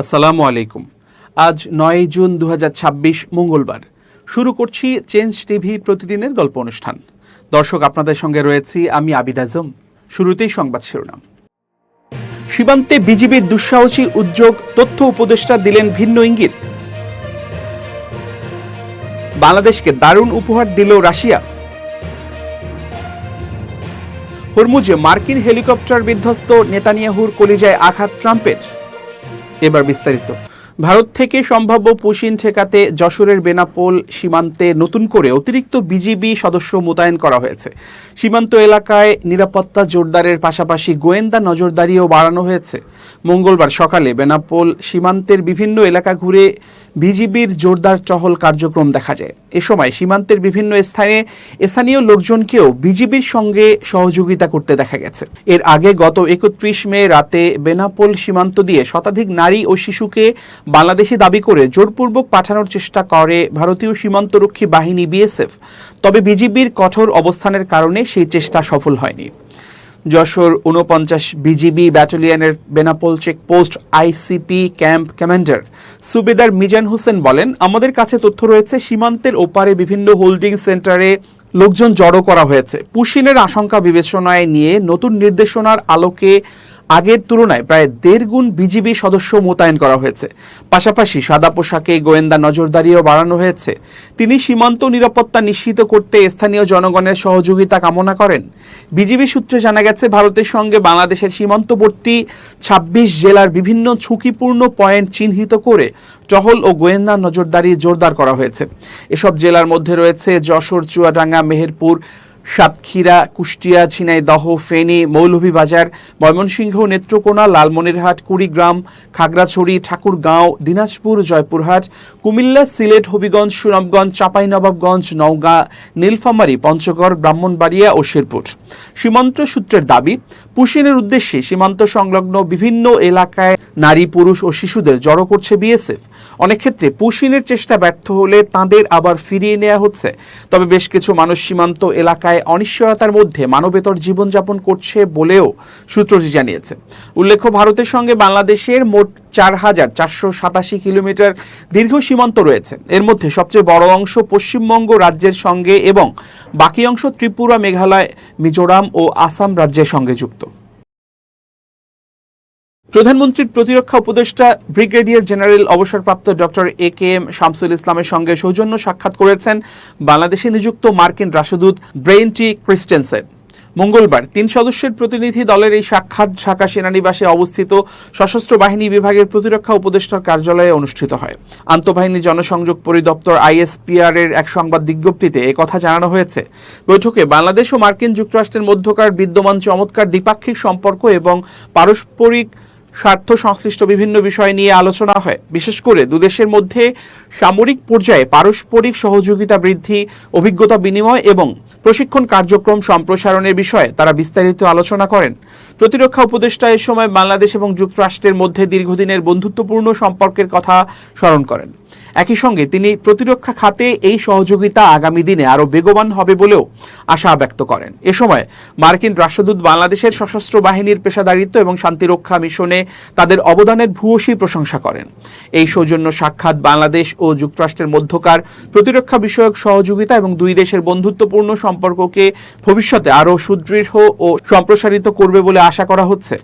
আসসালামু আলাইকুম। আজ ৯ জুন ২০২৬ মঙ্গলবার। শুরু করছি চেঞ্জ টিভি প্রতিদিনের গল্প অনুষ্ঠান। দর্শক, আপনাদের সঙ্গে রয়েছি আমি আবিদ আজম। শুরুতেই সংবাদ শিরোনাম। সীমান্তে বিজিবির দুঃসাহসী উদ্যোগ, তথ্য উপদেষ্টা দিলেন ভিন্ন ইঙ্গিত। বাংলাদেশকে দারুণ উপহার দিল রাশিয়া। হরমুজে মার্কিন হেলিকপ্টার বিধ্বস্ত, নেতানিয়াহুর কলিজায় আঘাত ট্রাম্পের। এবার বিস্তারিত। ভারত থেকে সম্ভাব্য পুশিন ঠেকাতে যশোরের বেনাপোল সীমান্তে নতুন করে অতিরিক্ত বিজিবি সদস্য মোতায়েন করা হয়েছে। সীমান্ত এলাকায় নিরাপত্তা জোরদারের পাশাপাশি গোয়েন্দা নজরদারিও বাড়ানো হয়েছে। মঙ্গলবার সকালে বেনাপোল সীমান্তের বিভিন্ন এলাকা ঘুরে বিজিবির জোরদার টহল কার্যক্রম দেখা যায়। এ সময় সীমান্তের বিভিন্ন স্থানীয় লোকজনকেও বিজিবির সঙ্গে সহযোগিতা করতে দেখা গেছে। এর আগে গত ৩১ মে রাতে বেনাপোল সীমান্ত দিয়ে শতাধিক নারী ও শিশুকে বাংলাদেশি দাবি করে জোরপূর্বক পাঠানোর চেষ্টা করে ভারতীয় সীমান্তরক্ষী বাহিনী বিএসএফ। তবে বিজিবির কঠোর অবস্থানের কারণে সেই চেষ্টা সফল হয়নি। যশোর ৪৯ বিজিবি ব্যাটালিয়নের Benapole checkpost ICP camp commander সুবেদার মিজান হোসেন বলেন, আমাদের কাছে তথ্য রয়েছে সীমান্তের ওপারে বিভিন্ন হোল্ডিং সেন্টারে লোকজন জড়ো করা হয়েছে। পুশিনের আশঙ্কা বিবেচনায় নিয়ে নতুন নির্দেশনার আলোকে আগের তুলনায় প্রায় ১.৫ গুণ বিজিবি সদস্য মোতায়েন করা হয়েছে। পাশাপাশি সাদা পোশাকে গোয়েন্দা নজরদারিও বাড়ানো হয়েছে। তিনি সীমান্ত নিরাপত্তা নিশ্চিত করতে স্থানীয় জনগণের সহযোগিতা কামনা করেন। বিজিবি সূত্রে জানা গেছে, ভারতের সঙ্গে বাংলাদেশের সীমান্তবর্তী ২৬ জেলার বিভিন্ন ঝুঁকিপূর্ণ পয়েন্ট চিহ্নিত করে টহল ও গোয়েন্দা নজরদারি জোরদার করা হয়েছে। এসব জেলার মধ্যে রয়েছে যশোর, চুয়াডাঙ্গা, মেহেরপুর, সাতক্ষীরা, কুষ্টিয়া, ঝিনাইদহ, ফেনী, মৌলভীবাজার, ময়মনসিংহ, নেত্রকোনা, লালমনিরহাট, কুড়িগ্রাম, খাগড়াছড়ি, ঠাকুরগাঁও, দিনাজপুর, জয়পুরহাট, কুমিল্লা, সিলেট, হবিগঞ্জ, সুনামগঞ্জ, চাঁপাইনবাবগঞ্জ, নওগাঁ, নীলফামারী, পঞ্চগড়, ব্রাহ্মণবাড়িয়া ও শেরপুর। সীমান্ত সূত্রের দাবি, পুশিনের উদ্দেশ্যে সীমান্ত সংলগ্ন বিভিন্ন এলাকায় নারী, পুরুষ ও শিশুদের জড়ো করছে বিএসএফ। অনেক ক্ষেত্রে পুশিনের চেষ্টা ব্যর্থ হলে তাঁদের আবার ফিরিয়ে নেওয়া হচ্ছে। তবে বেশ কিছু মানুষ সীমান্ত এলাকায় অনিশ্চয়তার মধ্যে মানবেতর জীবনযাপন করছে বলেও সূত্রটি জানিয়েছে। উল্লেখ্য, ভারতের সঙ্গে বাংলাদেশের মোট ৪,৪৮৭ কিলোমিটার দীর্ঘ সীমান্ত রয়েছে। এর মধ্যে সবচেয়ে বড় অংশ পশ্চিমবঙ্গ রাজ্যের সঙ্গে এবং বাকি অংশ ত্রিপুরা, মেঘালয়, মিজোরাম ও আসাম রাজ্যের সঙ্গে যুক্ত। প্রধানমন্ত্রীর প্রতিরক্ষা উপদেষ্টা ব্রিগেডিয়ার জেনারেল অবসরপ্রাপ্ত ডক্টর এ.কে.এম. শামসুল ইসলামের সঙ্গে সৌজন্য সাক্ষাৎ করেছেন বাংলাদেশে নিযুক্ত মার্কিন রাষ্ট্রদূত ব্রেইন টি. ক্রিস্টেনসেন। মঙ্গলবার ৩ সদস্যের প্রতিনিধি দলের এই সাক্ষাৎ ঢাকা সেনানিবাসে অবস্থিত সশস্ত্র বাহিনী বিভাগের প্রতিরক্ষা উপদেষ্টার কার্যালয়ে অনুষ্ঠিত হয়। আন্তঃবাহিনী জনসংযোগ পরিদপ্তর আইএসপিআর এর এক সংবাদ বিজ্ঞপ্তিতে একথা জানানো হয়েছে। বৈঠকে বাংলাদেশ ও মার্কিন যুক্তরাষ্ট্রের মধ্যকার বিদ্যমান চমৎকার দ্বিপাক্ষিক সম্পর্ক এবং পারস্পরিক স্বার্থ সংশ্লিষ্ট বিভিন্ন বিষয় নিয়ে আলোচনা হয়। বিশেষ করে দুদেশের মধ্যে সামরিক পর্যায়ে পারস্পরিক সহযোগিতা বৃদ্ধি, অভিজ্ঞতা বিনিময় এবং প্রশিক্ষণ কার্যক্রম সম্প্রসারণের বিষয়ে তারা বিস্তারিত আলোচনা করেন। প্রতিরক্ষা উপদেষ্টা এ সময় বাংলাদেশ এবং যুক্তরাষ্ট্রের মধ্যে দীর্ঘদিনের বন্ধুত্বপূর্ণ সম্পর্কের কথা স্মরণ করেন। একই সঙ্গে তিনি প্রতিরক্ষা খাতে এই সহযোগিতা আগামী দিনে আরও বেগবান হবে বলেও আশা ব্যক্ত করেন। এ সময় মার্কিন রাষ্ট্রদূত বাংলাদেশের সশস্ত্র বাহিনীর পেশাদারিত্ব এবং শান্তিরক্ষা মিশনে তাদের অবদানের ভূয়সী প্রশংসা করেন। এই সৌজন্য সাক্ষাৎ বাংলাদেশ ও যুক্তরাষ্ট্রের মধ্যকার প্রতিরক্ষা বিষয়ক সহযোগিতা এবং দুই দেশের বন্ধুত্বপূর্ণ সম্পর্ককে ভবিষ্যতে আরও সুদৃঢ় ও সম্প্রসারিত করবে বলে আশা করা হচ্ছে।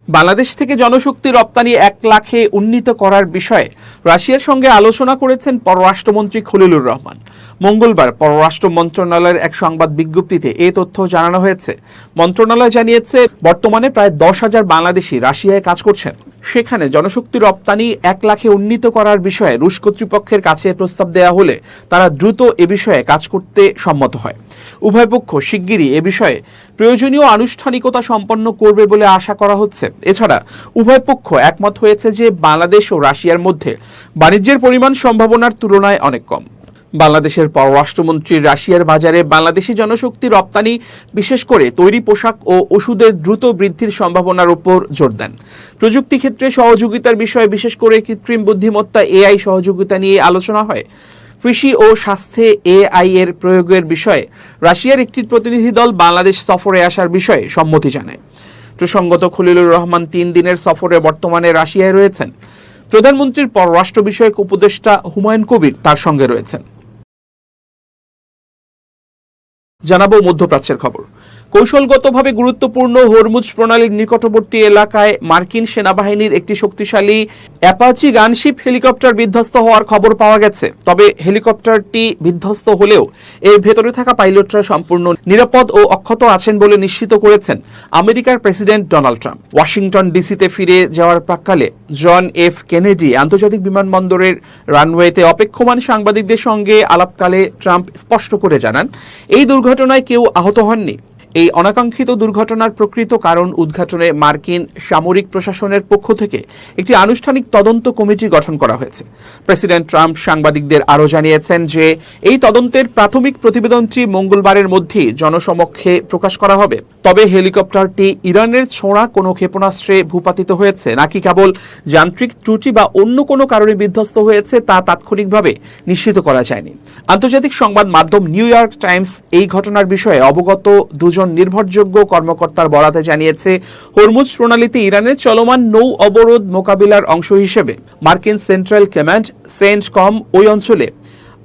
বাংলাদেশ থেকে জনশক্তি রপ্তানি ১ লাখে উন্নীত করার বিষয়ে রাশিয়ার সঙ্গে আলোচনা করেছেন পররাষ্ট্রমন্ত্রী খলিলুর রহমান। মঙ্গলবার পররাষ্ট্র মন্ত্রণালয়ের এক সংবাদ বিজ্ঞপ্তিতে এ তথ্য জানানো হয়েছে। মন্ত্রণালয় জানিয়েছে, বর্তমানে প্রায় ১০,০০০ বাংলাদেশি রাশিয়ায় কাজ করছেন। সেখানে জনশক্তি রপ্তানি ১ লাখে উন্নীত করার বিষয়ে রুশ কর্তৃপক্ষের কাছে প্রস্তাব দেওয়া হলে তারা দ্রুত এ বিষয়ে কাজ করতে সম্মত হয়। উভয় পক্ষ শিগগিরই এ বিষয়ে প্রয়োজনীয় আনুষ্ঠানিকতা সম্পন্ন করবে বলে আশা করা হচ্ছে। এছাড়া উভয় পক্ষ একমত হয়েছে যে বাংলাদেশ ও রাশিয়ার মধ্যে বাণিজ্যের পরিমাণ সম্ভাবনার তুলনায় অনেক কম। বাংলাদেশের পররাষ্ট্রমন্ত্রী রাশিয়ার বাজারে বাংলাদেশি জনশক্তি রপ্তানি, বিশেষ করে তৈরি পোশাক ও ওষুধের দ্রুত বৃদ্ধির সম্ভাবনার উপর জোর দেন। প্রযুক্তি ক্ষেত্রে সহযোগিতার বিষয়ে বিশেষ করে কৃত্রিম বুদ্ধিমত্তা এআই সহযোগিতা নিয়ে আলোচনা হয়। কৃষি ও স্বাস্থ্যে এআই এর প্রয়োগের বিষয়ে রাশিয়ার একটি প্রতিনিধি দল বাংলাদেশ সফরে আসার বিষয়ে সম্মতি জানায়। প্রসঙ্গত খলিলুর রহমান 3 দিনের সফরে বর্তমানে রাশিয়ায় রয়েছেন। প্রধানমন্ত্রীর পররাষ্ট্র বিষয়ক উপদেষ্টা হুমায়ুন কবির তার সঙ্গে রয়েছেন। জানাবো মধ্যপ্রাচ্যের খবর। কৌশলগতভাবে গুরুত্বপূর্ণ হরমুজ প্রণালীর নিকটবর্তী এলাকায় মার্কিন সেনাবাহিনীর একটি শক্তিশালী অ্যাপাচি গানশিপ হেলিকপ্টার বিধ্বস্ত হওয়ার খবর পাওয়া গেছে। তবে হেলিকপ্টারটি বিধ্বস্ত হলেও এর ভেতরে থাকা পাইলটরা সম্পূর্ণ নিরাপদ ও অক্ষত আছেন বলে নিশ্চিত করেছেন আমেরিকার প্রেসিডেন্ট ডোনাল্ড ট্রাম্প। ওয়াশিংটন ডিসিতে ফিরে যাওয়ার প্রাক্কালে জন এফ কেনেডি আন্তর্জাতিক বিমানবন্দরের রানওয়েতে অপেক্ষমান সাংবাদিকদের সঙ্গে আলাপকালে ট্রাম্প স্পষ্ট করে জানান, এই দুর্ঘটনায় কেউ আহত হননি। এই অনাকাঙ্ক্ষিত দুর্ঘটনার প্রকৃত কারণ উদ্ঘাটনে মার্কিন সামরিক প্রশাসনের পক্ষ থেকে একটি আনুষ্ঠানিক তদন্ত কমিটি গঠন করা হয়েছে। প্রেসিডেন্ট ট্রাম্প সাংবাদিকদের আরও জানিয়েছেন যে এই তদন্তের প্রাথমিক প্রতিবেদনটি মঙ্গলবারের মধ্যেই জনসমক্ষে প্রকাশ করা হবে। তবে হেলিকপ্টারটি ইরানের ছোঁড়া কোনো ক্ষেপণাস্ত্রে ভূপাতিত হয়েছে নাকি কেবল যান্ত্রিক ত্রুটি বা অন্য কোনো কারণে বিধ্বস্ত হয়েছে তা তাৎক্ষণিকভাবে নিশ্চিত করা যায়নি। আন্তর্জাতিক সংবাদ মাধ্যম নিউ ইয়র্ক টাইমস এই ঘটনার বিষয়ে অবগত দুজন নির্ভরযোগ্য কর্মকর্তার বরাতে জানিয়েছে, হরমুজ প্রণালীতে ইরানের চলমান নৌ অবরোধ মোকাবিলার অংশ হিসেবে মার্কিন সেন্ট্রাল কমান্ড সেন্টকম ওই অঞ্চলে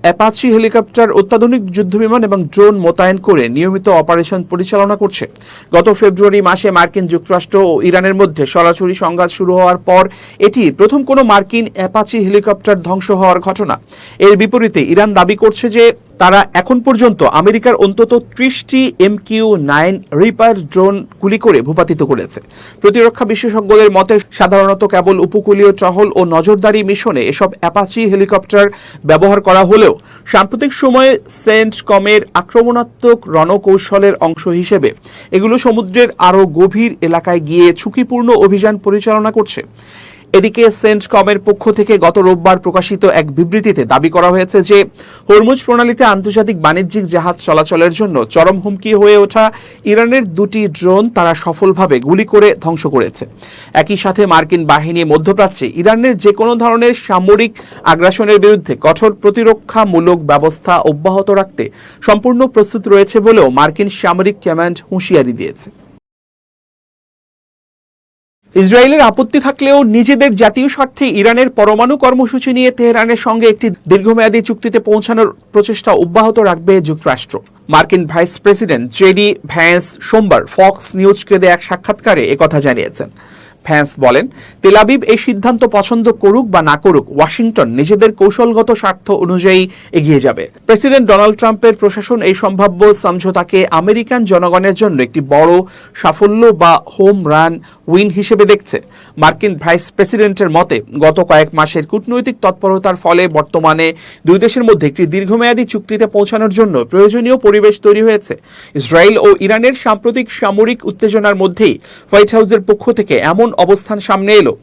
অ্যাপাচি হেলিকপ্টার, অত্যাধুনিক যুদ্ধবিমান এবং ড্রোন মোতায়েন করে নিয়মিত অপারেশন পরিচালনা করছে। গত ফেব্রুয়ারি মাসে মার্কিন যুক্তরাষ্ট্র ও ইরানের মধ্যে সরাসরি সংঘাত শুরু হওয়ার পর এটি প্রথম কোনো মার্কিন অ্যাপাচি হেলিকপ্টার ধ্বংস হওয়ার ঘটনা। এর বিপরীতে ইরান দাবি করছে যে তারা এখন পর্যন্ত আমেরিকার অন্তত 30টি MQ-9 রিপার ড্রোন গুলি করে ভূপাতিত করেছে। প্রতিরক্ষা বিশেষজ্ঞদের মতে সাধারণত কেবল উপকূলীয় টহল ও নজরদারি মিশনে এসব অ্যাপাচি হেলিকপ্টার ব্যবহার করা হলেও সাম্প্রতিক সময়ে সেন্টকমের আক্রমণাত্মক রণকৌশলের অংশ হিসেবে এগুলো সমুদ্রের আরও গভীর এলাকায় গিয়ে ঝুঁকিপূর্ণ অভিযান পরিচালনা করছে। এদিকে সেন্টকমের পক্ষ থেকে গত রোববার প্রকাশিত এক বিবৃতিতে দাবি করা হয়েছে যে হরমুজ প্রণালীতে আন্তর্জাতিক বাণিজ্যিক জাহাজ চলাচলের জন্য চরম হুমকি হয়ে ওঠা ইরানের 2টি ড্রোন তারা সফলভাবে গুলি করে ধ্বংস করেছে। একই সাথে মার্কিন বাহিনী মধ্যপ্রাচ্যে ইরানের যে কোনো ধরনের সামরিক আগ্রাসনের বিরুদ্ধে কঠোর প্রতিরক্ষামূলক ব্যবস্থা অব্যাহত রাখতে সম্পূর্ণ প্রস্তুত রয়েছে বলেও মার্কিন সামরিক কমান্ড হুঁশিয়ারি দিয়েছে। ইসরায়েলের আপত্তি থাকলেও নিজেদের জাতীয় স্বার্থে ইরানের পরমাণু কর্মসূচি নিয়ে তেহরানের সঙ্গে একটি দীর্ঘমেয়াদী চুক্তিতে পৌঁছানোর প্রচেষ্টা অব্যাহত রাখবে যুক্তরাষ্ট্র। মার্কিন ভাইস প্রেসিডেন্ট জেডি ভ্যান্স সোমবার ফক্স নিউজকে দেয়া এক সাক্ষাৎকারে একথা জানিয়েছেন। ভ্যান্স বলেন, তেল আবিব এই সিদ্ধান্ত পছন্দ করুক বা না করুক, ওয়াশিংটন নিজেদের কৌশলগত স্বার্থ অনুযায়ী এগিয়ে যাবে। প্রেসিডেন্ট ডোনাল্ড ট্রাম্পের প্রশাসন এই সম্ভাব্য সমঝোতাকে আমেরিকান জনগণের জন্য একটি বড় সাফল্য বা হোম রান উইন হিসেবে দেখছে। মার্কিন ভাইস প্রেসিডেন্টের মতে গত কয়েক মাসের কূটনৈতিক তৎপরতার ফলে বর্তমানে দুই দেশের মধ্যে একটি দীর্ঘমেয়াদী চুক্তিতে পৌঁছানোর জন্য প্রয়োজনীয় পরিবেশ তৈরি হয়েছে। ইসরায়েল ও ইরানের সাম্প্রতিক সামরিক উত্তেজনার মধ্যেই হোয়াইট হাউসের পক্ষ থেকে এমন অবস্থান সামনে এলো।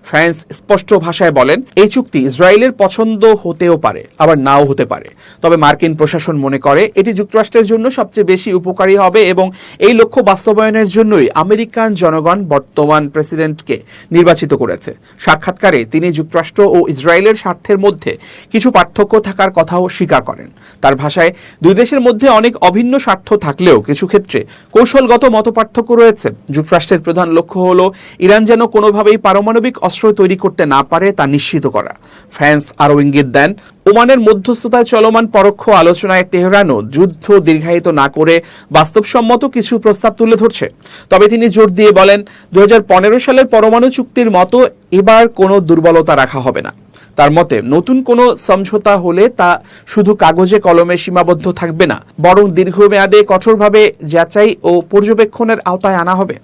ফ্রান্স স্পষ্ট ভাষায় বলেন, এই চুক্তি ইসরায়েলের পছন্দ হতেও পারে, আবার নাও হতে পারে। তবে মার্কিন প্রশাসন মনে করে এটি যুক্তরাষ্ট্রের জন্য সবচেয়ে বেশি উপকারী হবে এবং এই লক্ষ্য বাস্তবায়নের জন্যই আমেরিকান জনগণ বর্তমান প্রেসিডেন্টকে নির্বাচিত করেছে। সাক্ষাৎকারে তিনি যুক্তরাষ্ট্র ও ইসরায়েলের স্বার্থের মধ্যে কিছু পার্থক্য থাকার কথাও স্বীকার করেন। তার ভাষায়, দুই দেশের মধ্যে অনেক অভিন্ন স্বার্থ থাকলেও কিছু ক্ষেত্রে কৌশলগত মতপার্থক্য রয়েছে। যুক্তরাষ্ট্রের প্রধান লক্ষ্য হল ইরান যেন কোনোভাবেই পারমাণবিক অস্ত্র তৈরি করতে না পারে তা নিশ্চিত করা। ফ্রান্স আরও ইঙ্গিত দেন, ওমানের মধ্যস্থতায় চলমান পরোক্ষ আলোচনায় তেহরানও যুদ্ধ দীর্ঘায়িত না করে বাস্তবসম্মত কিছু প্রস্তাব তুলে ধরছে। তবে তিনি জোর দিয়ে বলেন, 2015 সালের পরমাণু চুক্তির মতো এবার কোনো দুর্বলতা রাখা হবে না। তার মতে নতুন কোনো সমঝোতা হলে তা শুধু কাগজে কলমে সীমাবদ্ধ থাকবে না, বরং দীর্ঘমেয়াদে কঠোরভাবে যাচাই ও পর্যবেক্ষণের আওতায় আনা হবে।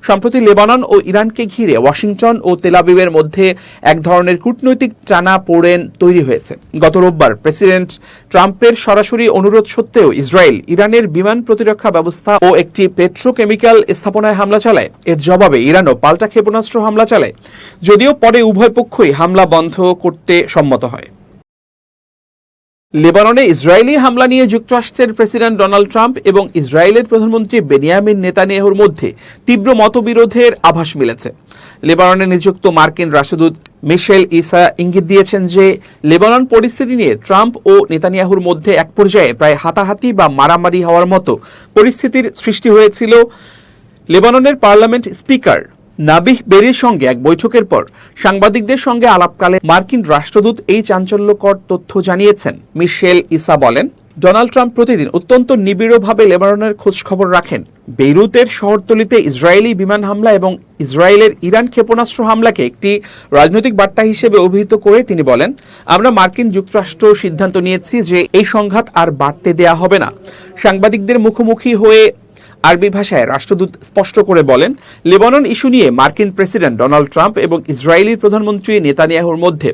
সম্প্রতি লেবানন ও ইরানকে ঘিরে ওয়াশিংটন ও তেল আবিবের মধ্যে এক ধরনের কূটনৈতিক টানাপোড়েন তৈরি হয়েছে। গত রোববার প্রেসিডেন্ট ট্রাম্পের সরাসরি অনুরোধ সত্ত্বেও ইসরায়েল ইরানের বিমান প্রতিরক্ষা ব্যবস্থা ও একটি পেট্রোকেমিক্যাল স্থাপনায় হামলা চালায়। এর জবাবে ইরানও পাল্টা ক্ষেপণাস্ত্র হামলা চালায়, যদিও পরে উভয় পক্ষই হামলা বন্ধ করতে সম্মত হয়। লেবাননে ইসরায়েলি হামলা নিয়ে যুক্তরাষ্ট্রের প্রেসিডেন্ট ডোনাল্ড ট্রাম্প এবং ইসরায়েলের প্রধানমন্ত্রী বেনিয়ামিন নেতানিয়াহুর মধ্যে তীব্র মতবিরোধের আভাস মিলেছে। লেবাননে নিযুক্ত মার্কিন রাষ্ট্রদূত মিশেল ইসা ইঙ্গিত দিয়েছেন যে লেবানন পরিস্থিতি নিয়ে ট্রাম্প ও নেতানিয়াহুর মধ্যে এক পর্যায়ে প্রায় হাতাহাতি বা মারামারি হওয়ার মতো পরিস্থিতির সৃষ্টি হয়েছিল। লেবাননের পার্লামেন্ট স্পিকার নাবিহ বেরির সঙ্গে এক বৈঠকের পর সাংবাদিকদের সঙ্গে আলাপকালে মার্কিন রাষ্ট্রদূত এই চাঞ্চল্যকর তথ্য জানিয়েছেন। মিশেল ইসা বলেন, ডোনাল্ড ট্রাম্প প্রতিদিন অত্যন্ত নিবিড়ভাবে লেবাননের খোঁজ খবর রাখেন। বেইরুতের শহরতলিতে ইসরায়েলি বিমান হামলা এবং ইসরায়েলের ইরান ক্ষেপণাস্ত্র হামলাকে একটি রাজনৈতিক বার্তা হিসেবে অভিহিত করে তিনি বলেন, আমরা মার্কিন যুক্তরাষ্ট্র সিদ্ধান্ত নিয়েছি যে এই সংঘাত আর বাড়তে দেয়া হবে না। সাংবাদিকদের মুখোমুখি হয়ে আরবি ভাষায় রাষ্ট্রদূত স্পষ্ট করে বলেন, লেবানন ইস্যু নিয়ে মার্কিন প্রেসিডেন্ট ডোনাল্ড ট্রাম্প এবং ইসরায়েলি প্রধানমন্ত্রী নেতানিয়াহুর মধ্যে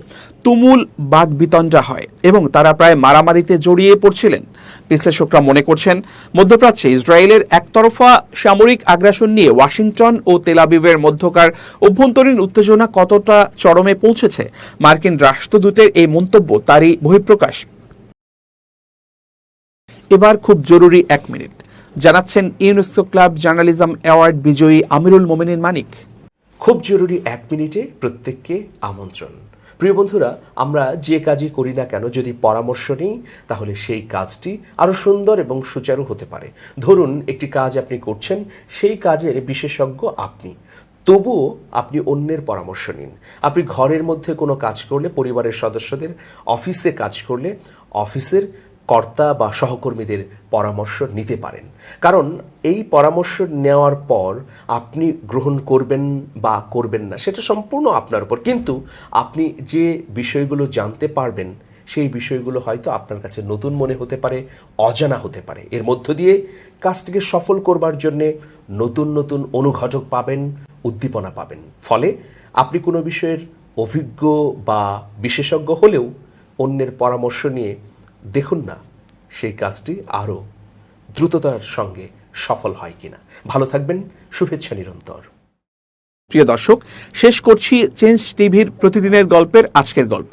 তুমুল বাকবিতণ্ডা হয় এবং তারা প্রায় মারামারিতে জড়িয়ে পড়ছিলেন। বিশ্লেষকরা মনে করছেন, মধ্যপ্রাচ্যে ইসরায়েলের একতরফা সামরিক আগ্রাসন নিয়ে ওয়াশিংটন ও তেল আবিবের মধ্যকার অভ্যন্তরীণ উত্তেজনা কতটা চরমে পৌঁছেছে, মার্কিন রাষ্ট্রদূতের এই মন্তব্য তারই বহিঃপ্রকাশ। এবার খুব জরুরি 1 মিনিট জানাচ্ছেন ইউনেস্কো ক্লাব জার্নালিজম অ্যাওয়ার্ড বিজয়ী আমিরুল মোমিনিন মানিক। খুব জরুরি 1 মিনিটে প্রত্যেককে আমন্ত্রণ। প্রিয় বন্ধুরা, আমরা যে কাজই করি না কেন, যদি পরামর্শ নিই তাহলে সেই কাজটি আরও সুন্দর এবং সুচারু হতে পারে। ধরুন একটি কাজ আপনি করছেন, সেই কাজের বিশেষজ্ঞ আপনি, তবুও আপনি অন্যের পরামর্শ নিন। আপনি ঘরের মধ্যে কোনো কাজ করলে, পরিবারের সদস্যদের, অফিসে কাজ করলে অফিসের কর্তা বা সহকর্মীদের পরামর্শ নিতে পারেন। কারণ এই পরামর্শ নেওয়ার পর আপনি গ্রহণ করবেন বা করবেন না সেটা সম্পূর্ণ আপনার উপর, কিন্তু আপনি যে বিষয়গুলো জানতে পারবেন সেই বিষয়গুলো হয়তো আপনার কাছে নতুন মনে হতে পারে, অজানা হতে পারে। এর মধ্য দিয়ে কাজটিকে সফল করবার জন্যে নতুন নতুন অনুঘটক পাবেন, উদ্দীপনা পাবেন। ফলে আপনি কোনো বিষয়ের অভিজ্ঞ বা বিশেষজ্ঞ হলেও অন্যের পরামর্শ নিয়ে দেখুন না সেই কাজটি আরও দ্রুততার সঙ্গে সফল হয় কিনা। ভালো থাকবেন, শুভেচ্ছা নিরন্তর। প্রিয় দর্শক, শেষ করছি চেঞ্জ টিভির প্রতিদিনের গল্পের আজকের গল্প।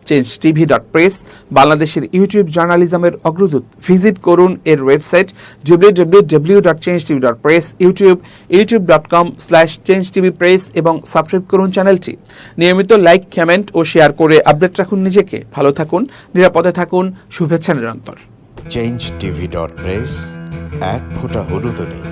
changetv.press বাংলাদেশের ইউটিউব জার্নালিজমের অগ্রদূত। ভিজিট করুন এর ওয়েবসাইট www.changetv.press, youtube.com/changetvpress এবং সাবস্ক্রাইব করুন চ্যানেলটি। নিয়মিত লাইক, কমেন্ট ও শেয়ার করে আপডেট রাখুন নিজেকে। ভালো থাকুন, নিরাপদে থাকুন, শুভেচ্ছা নিরন্তর। changetv.press, এক ফোঁটা হলুদও নেই।